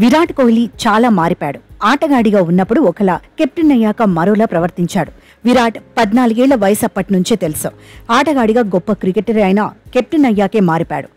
విరాట్ కోహ్లీ చాలా మారిపాడు. ఆటగాడిగా ఉన్నప్పుడు ఒకలా, కెప్టెన్ అయ్యాక మరోలా ప్రవర్తించాడు. విరాట్ 14 ఏళ్ల వయసు అప్పటినుంచే తెలుసు. ఆటగాడిగా గొప్ప క్రికెటర్ అయినా కెప్టెన్ అయ్యాకే మారిపాడు.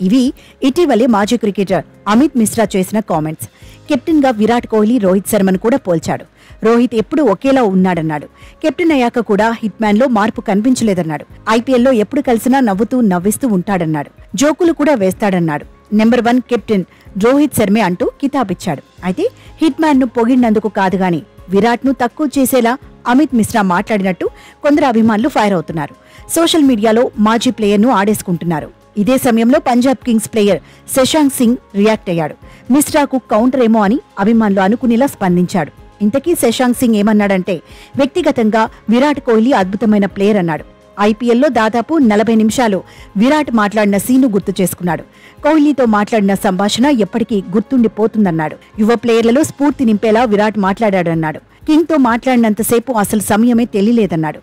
ఇవి ఇటీవలే మాజీ క్రికెటర్ అమిత్ మిశ్రా చేసిన కామెంట్స్. కెప్టెన్ గా విరాట్ కోహ్లీ రోహిత్ శర్మను కూడా పోల్చాడు. రోహిత్ ఎప్పుడు ఒకేలా ఉన్నాడన్నాడు. కెప్టెన్ అయ్యాక కూడా హిట్ మ్యాన్ లో మార్పు కనిపించలేదన్నాడు. ఐపీఎల్లో ఎప్పుడు కలిసినా నవ్వుతూ నవ్విస్తూ ఉంటాడన్నాడు. జోకులు కూడా వేస్తాడన్నాడు. నెంబర్ 1 కెప్టెన్ రోహిత్ శర్మే అంటూ కితాబిచ్చాడు. అయితే హిట్ మ్యాన్ ను పొగిడినందుకు కాదు గాని విరాట్ ను తక్కువ చేసేలా అమిత్ మిశ్రా మాట్లాడినట్టు కొందరు అభిమానులు ఫైర్ అవుతున్నారు. సోషల్ మీడియాలో మాజీ ప్లేయర్ ను ఆడేసుకుంటున్నారు. ఇదే సమయంలో Punjab Kings player Shashank Singh react అయ్యాడు. మిశ్రాకు కౌంటర్ ఏమో అని అభిమానులు అనుకునేలా స్పందించాడు. ఇంతకీ శశాంక్ సింగ్ ఏమన్నాడంటే, వ్యక్తిగతంగా విరాట్ కోహ్లీ అద్భుతమైన ప్లేయర్ అన్నాడు. ఐపీఎల్లో దాదాపు 40 నిమిషాలు విరాట్ మాట్లాడిన సీను గుర్తు చేసుకున్నాడు. కోహ్లీతో మాట్లాడిన సంభాషణ ఎప్పటికీ గుర్తుండిపోతుందన్నాడు. యువ ప్లేయర్లలో స్ఫూర్తి నింపేలా విరాట్ మాట్లాడాడన్నాడు. కింగ్ తో మాట్లాడినంతసేపు అసలు సమయమే తెలియలేదన్నాడు.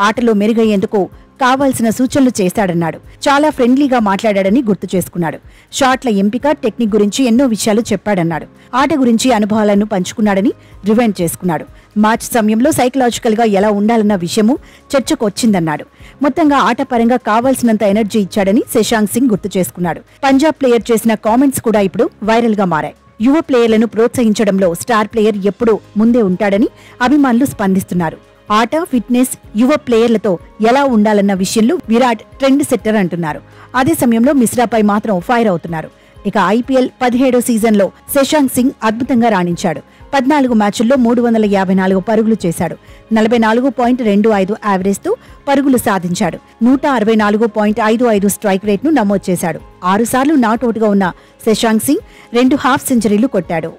ఆటలో మెరుగయ్యేందుకు కావాల్సిన సూచనలు చేశాడన్నాడు. చాలా ఫ్రెండ్లీగా మాట్లాడాడని గుర్తు చేసుకున్నాడు. షాట్ల ఎంపిక, టెక్నిక్ గురించి ఎన్నో విషయాలు చెప్పాడన్నాడు. ఆట గురించి అనుభవాలను పంచుకున్నాడని రివైండ్ చేసుకున్నాడు. మ్యాచ్ సమయంలో సైకలాజికల్ గా ఎలా ఉండాలన్న విషయము చర్చకొచ్చిందన్నాడు. మొత్తంగా ఆట పరంగా కావాల్సినంత ఎనర్జీ ఇచ్చాడని శశాంక్ సింగ్ గుర్తు చేసుకున్నాడు. పంజాబ్ ప్లేయర్ చేసిన కామెంట్స్ కూడా ఇప్పుడు వైరల్ గా మారాయి. యువ ప్లేయర్లను ప్రోత్సహించడంలో స్టార్ ప్లేయర్ ఎప్పుడూ ముందే ఉంటాడని అభిమానులు స్పందిస్తున్నారు. ఆట, ఫిట్నెస్, యువ ప్లేయర్లతో ఎలా ఉండాలన్న విషయంలో విరాట్ ట్రెండ్ సెట్టర్ అంటున్నారు. అదే సమయంలో మిశ్రాపై మాత్రం ఫైర్ అవుతున్నారు. ఇక ఐపీఎల్ 17వ సీజన్లో శశాంక్ సింగ్ అద్భుతంగా రాణించాడు. 14 మ్యాచుల్లో 354 పరుగులు చేశాడు. 44.25 యావరేజ్తో పరుగులు సాధించాడు. 164.55 స్ట్రైక్ రేట్ను నమోదు చేశాడు. 6 సార్లు నాట్అవుట్గా ఉన్న శశాంక్ సింగ్ 2 హాఫ్ సెంచరీలు కొట్టాడు.